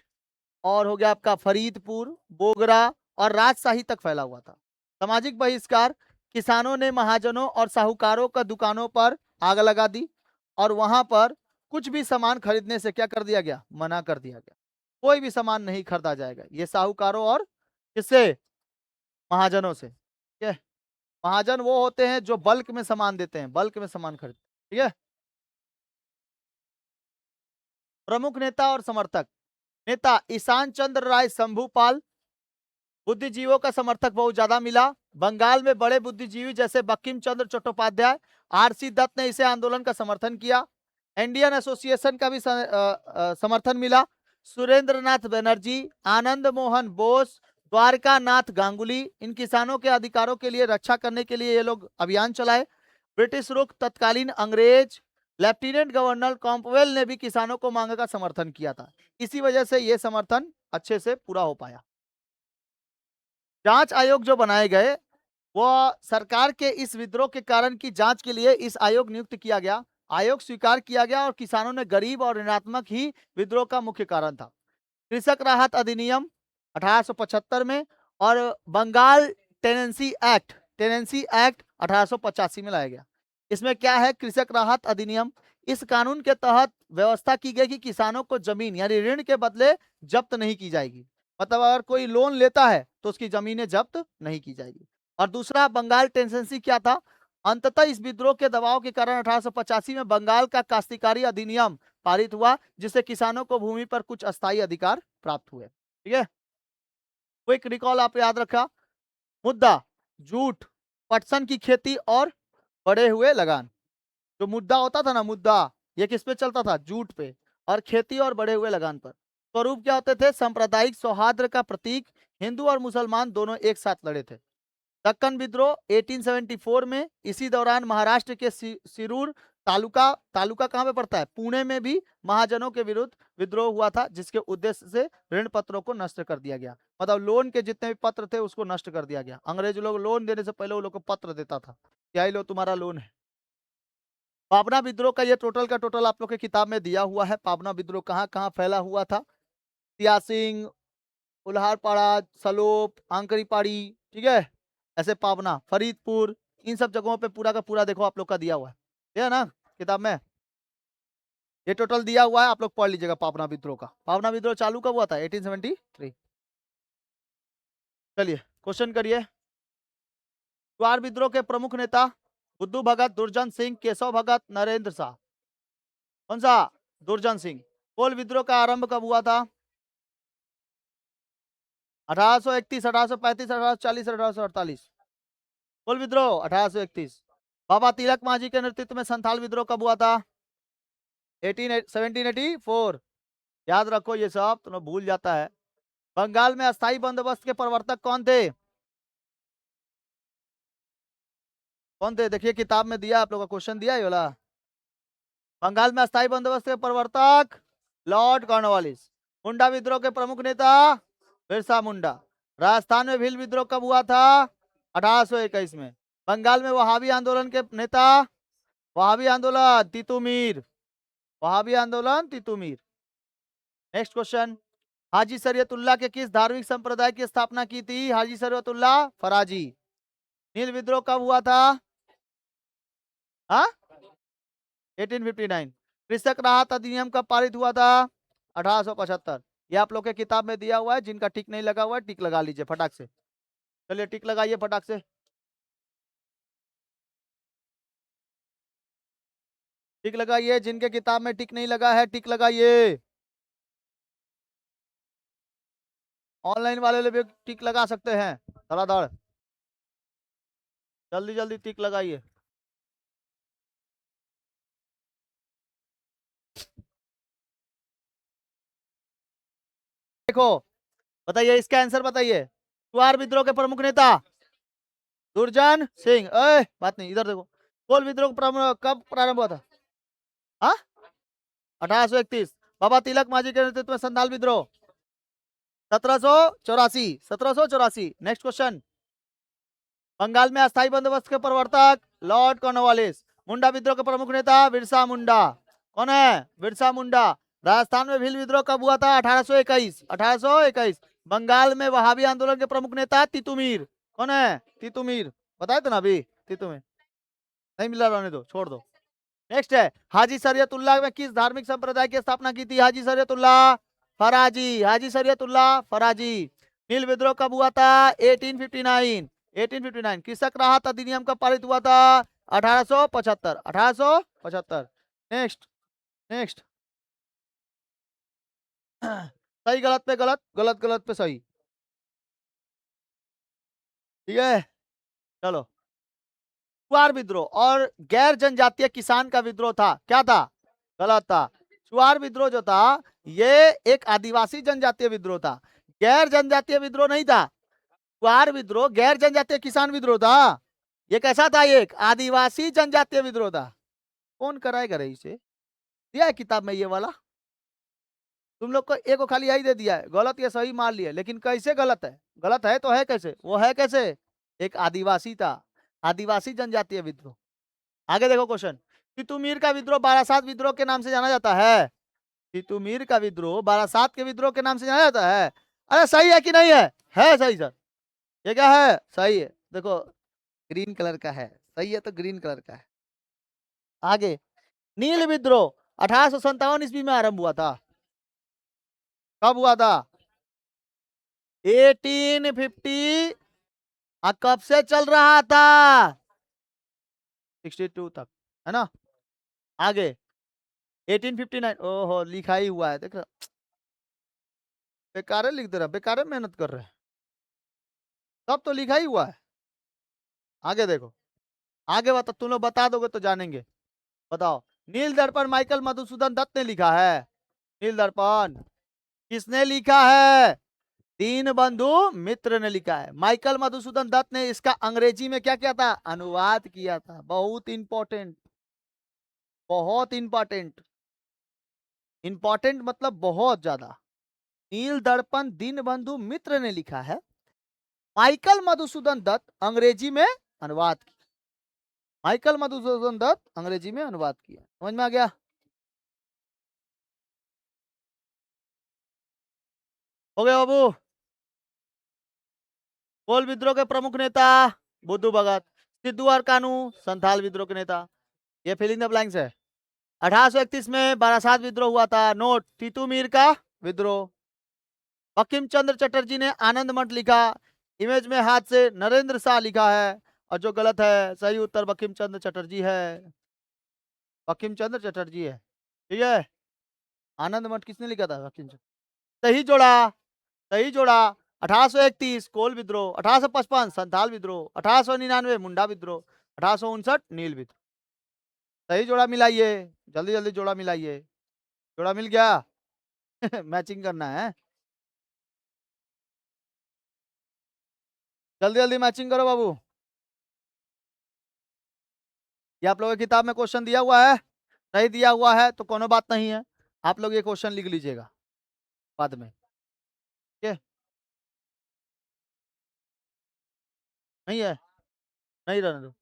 और हो गया आपका फरीदपुर, बोगरा और राजशाही तक फैला हुआ था। सामाजिक बहिष्कार, किसानों ने महाजनों और साहूकारों का दुकानों पर आग लगा दी और वहां पर कुछ भी सामान खरीदने से क्या कर दिया गया? मना कर दिया गया। कोई भी सामान नहीं खरीदा जाएगा। ये साहूकारों और किससे? महाजनों से। ठीक है, महाजन वो होते हैं जो बल्क में सामान देते हैं, बल्क में सामान खरीदते हैं। ठीक है, प्रमुख नेता और समर्थक। नेता ईशान चंद्र राय शंभूपाल, बुद्धिजीवियों का समर्थक बहुत ज्यादा मिला। बंगाल में बड़े बुद्धिजीवी जैसे बंकिम चंद्र चट्टोपाध्याय, आरसी दत्त ने इसे आंदोलन का समर्थन किया। इंडियन एसोसिएशन का भी समर्थन मिला। सुरेंद्र नाथ बनर्जी, आनंद मोहन बोस, द्वारका नाथ गांगुली, इन किसानों के अधिकारों के लिए रक्षा करने के लिए ये लोग अभियान चलाए। ब्रिटिश रुख तत्कालीन अंग्रेज लेफ्टिनेंट गवर्नर कॉम्पवेल ने भी किसानों को मांग का समर्थन किया था। इसी वजह से यह समर्थन अच्छे से पूरा हो पाया। जांच आयोग जो बनाए गए, वो सरकार के इस विद्रोह के कारण की जांच के लिए इस आयोग नियुक्त किया गया। आयोग स्वीकार किया गया और किसानों ने गरीब और ऋणात्मक ही विद्रोह का मुख्य कारण था। कृषक राहत अधिनियम 1875 में और बंगाल टेनेंसी एक्ट 1885 में लाया गया। इसमें क्या है? कृषक राहत अधिनियम, इस कानून के तहत व्यवस्था की गई कि किसानों को जमीन यानी ऋण के बदले जब्त नहीं की जाएगी। मतलब अगर कोई लोन लेता है तो उसकी जमीनें जब्त नहीं की जाएगी। और दूसरा, बंगाल टेनेंसी क्या था? अंततः इस विद्रोह के दबाव के कारण 1885 में बंगाल का काश्तकारी अधिनियम पारित हुआ, जिससे किसानों को भूमि पर कुछ अस्थायी अधिकार प्राप्त हुए। ठीक है, क्विक रिकॉल आप याद रखा। मुद्दा जूट, पटसन की खेती और बढ़े हुए लगान। जो मुद्दा होता था ना, मुद्दा, ये किस पे चलता था? जूट पे और खेती और बढ़े हुए लगान पर। स्वरूप क्या होते थे? सांप्रदायिक सौहार्द का प्रतीक। हिंदू और मुसलमान दोनों एक साथ लड़े थे। दक्कन विद्रोह 1874 में, इसी दौरान महाराष्ट्र के सिरूर तालुका, तालुका कहाँ पे पड़ता है? पुणे में भी महाजनों के विरुद्ध विद्रोह हुआ था, जिसके उद्देश्य से ऋण पत्रों को नष्ट कर दिया गया। मतलब लोन के जितने भी पत्र थे उसको नष्ट कर दिया गया। अंग्रेज लोग लोन देने से पहले वो लोग को पत्र देता था, क्या लो तुम्हारा लोन है। पाबना विद्रोह का ये टोटल का टोटल आप लोग के किताब में दिया हुआ है। पाबना विद्रोह कहाँ कहाँ फैला हुआ था? सियासिंग, उल्हारपाड़ा, सलोप, आंकरी पाड़ी, ठीक है, ऐसे पाबना, फरीदपुर, इन सब जगहों पे पूरा का पूरा देखो आप लोग का दिया हुआ है ना किताब में। ये टोटल दिया हुआ है, आप लोग पढ़ लीजिएगा पाबना विद्रोह का। पाबना विद्रोह चालू कब हुआ था? 1873। चलिए क्वेश्चन करिए। ग्वार विद्रोह के प्रमुख नेता? बुद्धू भगत, दुर्जन सिंह, केशव भगत, नरेंद्र शाह। कौन सा? दुर्जन सिंह। कोल विद्रोह का आरंभ कब हुआ था? 1831, 1835, 1840, 1848। कोल विद्रोह 1831। बाबा तिलक मांझी के नेतृत्व में संथाल विद्रोह कब हुआ था? 1784। याद रखो ये सब, तो भूल जाता है। बंगाल में अस्थाई बंदोबस्त के प्रवर्तक कौन थे? कौन थे? देखिए किताब में दिया, आप लोग का क्वेश्चन दिया है वाला। बंगाल में अस्थाई बंदोबस्त के प्रवर्तक लॉर्ड कॉर्नवालिस। मुंडा विद्रोह के प्रमुख नेता? बिरसा मुंडा। राजस्थान में भील विद्रोह कब हुआ था? 1821 में। बंगाल में वहाबी आंदोलन के नेता? वहाबी आंदोलन तितुमीर। वहाबी आंदोलन तितुमीर। Next question. हाजी शरीयतुल्लाह के किस धार्मिक संप्रदाय की स्थापना की थी? हाजी शरीयतुल्लाह फराजी। नील विद्रोह कब हुआ था? हाँ, 1859। कृषक राहत अधिनियम कब पारित हुआ था? 1875। ये आप लोग के किताब में दिया हुआ है, जिनका टिक नहीं लगा हुआ है टिक लगा लीजिए फटाक से। चलिए टिक लगाइए फटाक से। टिक लगाइए, जिनके किताब में टिक नहीं लगा है टिक लगाइए। ऑनलाइन वाले भी टिक लगा सकते हैं, धड़ाधड़ जल्दी जल्दी टिक लगाइए। देखो बताइए इसका आंसर बताइए। सुवार विद्रोह के प्रमुख नेता? दुर्जन सिंह। बात नहीं, इधर देखो। कोल विद्रोह कब प्रारंभ हुआ था? हाँ, 1831। बाबा तिलक मांझी के नेतृत्व में संथाल विद्रोह? 1784। 1784। Next question. बंगाल में अस्थायी बंदोबस्त के प्रवर्तक लॉर्ड कॉर्नवालिस। मुंडा विद्रोह के प्रमुख नेता बिरसा मुंडा। कौन है? बिरसा मुंडा। राजस्थान में भील विद्रोह कब हुआ था? 1821। 1821। बंगाल में वहाबी आंदोलन के प्रमुख नेता तितुमीर। कौन है? तितुमीर। बताए थे ना अभी तितुमीर। नहीं मिला, रहने दो, छोड़ दो। नेक्स्ट है, हाजी शरीयतुल्लाह में किस धार्मिक संप्रदाय की स्थापना की थी? हाजी शरीयतुल्लाह फराजी। हाजी शरीयतुल्लाह फराजी। नील विद्रोह कब हुआ था? 1859। 1859। कृषक राहत अधिनियम कब पारित हुआ था? 1875। 1875। नेक्स्ट। नेक्स्ट। सही गलत पे गलत, गलत गलत पे सही, ठीक है। चलो। चुआर विद्रोह और गैर जनजातीय किसान का विद्रोह था, क्या था? गलत था। चुआर विद्रोह जो था ये एक आदिवासी जनजातीय विद्रोह था, गैर जनजातीय विद्रोह नहीं था। चुआर विद्रोह गैर जनजातीय किसान विद्रोह था। ये कैसा था? एक आदिवासी जनजातीय विद्रोह था। कौन कराएगा रही से? दिया है किताब में ये वाला। तुम लोग को एक खाली यही दे दिया है, गलत या सही मान लिया, लेकिन कैसे गलत है? गलत है तो है कैसे? वो है कैसे? एक आदिवासी था, आदिवासी जनजातीय विद्रोह। आगे देखो क्वेश्चन। तितुमीर का विद्रोह बारासात विद्रोह के नाम से जाना जाता है। तितुमीर का विद्रोह बारासात के विद्रोह के नाम से जाना जाता है। अरे सही है कि नहीं है? है सही सर। ये क्या है? सही है। देखो ग्रीन कलर का है, सही है तो ग्रीन कलर का है। आगे। नील विद्रोह 1857 ईस्वी में आरंभ हुआ था। कब हुआ था? 1850। कब से चल रहा था? 62 तक, है ना। आगे 1859। ओहो लिखा ही हुआ है, देख रहा। बेकार लिख दे रहा, बेकार मेहनत कर रहे हैं। सब तो लिखा ही हुआ है। आगे देखो, आगे बता, तुम लोग बता दोगे तो जानेंगे। बताओ, नील दर्पण माइकल मधुसूदन दत्त ने लिखा है। नील दर्पण किसने लिखा है? दीनबंधु मित्र ने लिखा है। माइकल मधुसूदन दत्त ने इसका अंग्रेजी में क्या किया था? अनुवाद किया था। बहुत इंपॉर्टेंट, बहुत इंपॉर्टेंट। इंपॉर्टेंट मतलब बहुत ज्यादा। नील दर्पण दीनबंधु मित्र ने लिखा है, माइकल मधुसूदन दत्त अंग्रेजी में अनुवाद किया। माइकल मधुसूदन दत्त अंग्रेजी में अनुवाद किया। समझ में आ गया? हो गया बाबू। कोल विद्रोह के प्रमुख नेता बुद्धू भगत। सिद्धू और कानू संथाल विद्रोह के नेता। ये फिलिंग द ब्लैंक्स है। 1831 में बारासात विद्रोह हुआ था। नोट, तीतू मीर का विद्रोह। बंकिम चंद्र चटर्जी ने आनंद मठ लिखा। इमेज में हाथ से नरेंद्र शाह लिखा है, और जो गलत है, सही उत्तर बंकिम चंद्र चटर्जी है। बंकिम चंद्र चटर्जी है, ठीक है। आनंद मठ किसने लिखा था? बंकिम चंद्र। सही जोड़ा, सही जोड़ा। 1831 कोल विद्रोह, 1855 संथाल विद्रोह, 1899 मुंडा विद्रोह, 1859 नील विद्रोह। सही जोड़ा मिलाइए, जल्दी जल्दी जोड़ा मिलाइए। जोड़ा मिल गया? मैचिंग करना है, जल्दी जल्दी मैचिंग करो बाबू। ये आप लोगों की किताब में क्वेश्चन दिया हुआ है, नहीं दिया हुआ है तो कोनो बात नहीं है, आप लोग ये क्वेश्चन लिख लीजिएगा बाद में। ठीक है? नहीं है? नहीं, रहने दो।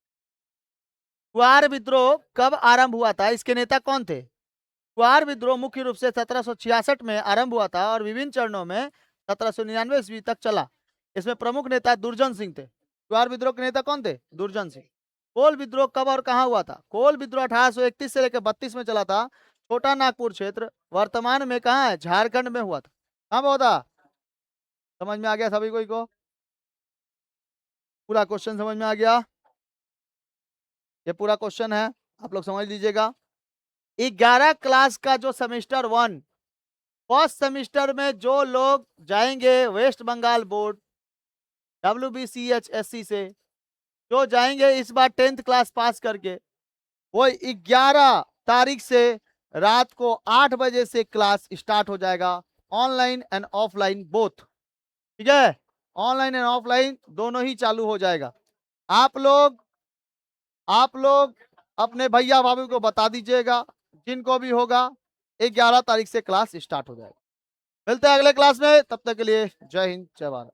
क्वार विद्रोह कब आरंभ हुआ था? इसके नेता कौन थे? क्वार विद्रोह मुख्य रूप से 1766 में आरंभ हुआ था और विभिन्न चरणों में 1799 ईस्वी तक चला। इसमें प्रमुख नेता दुर्जन सिंह थे। क्वार विद्रोह के नेता कौन थे? दुर्जन सिंह। कोल विद्रोह कब और कहां हुआ था? कोल विद्रोह 1831 से लेकर 32 में चला था। छोटा नागपुर क्षेत्र वर्तमान में कहाँ है? झारखंड में हुआ था। कहाँ हुआ था? समझ में आ गया सभी को? पूरा क्वेश्चन समझ में आ गया? ये पूरा क्वेश्चन है, आप लोग समझ लीजिएगा। 11 क्लास का जो सेमेस्टर 1 फर्स्ट सेमेस्टर में जो लोग जाएंगे वेस्ट बंगाल बोर्ड WBCHSC से, जो जाएंगे इस बार 10th क्लास पास करके, वो 11 तारीख से रात को 8 बजे से क्लास स्टार्ट हो जाएगा। ऑनलाइन एंड ऑफलाइन बोथ, ठीक है। ऑनलाइन एंड ऑफलाइन दोनों ही चालू हो जाएगा। आप लोग अपने भैया भाभी को बता दीजिएगा, जिनको भी होगा 11 तारीख से क्लास स्टार्ट हो जाएगा। मिलते हैं अगले क्लास में, तब तक के लिए जय हिंद जय भारत।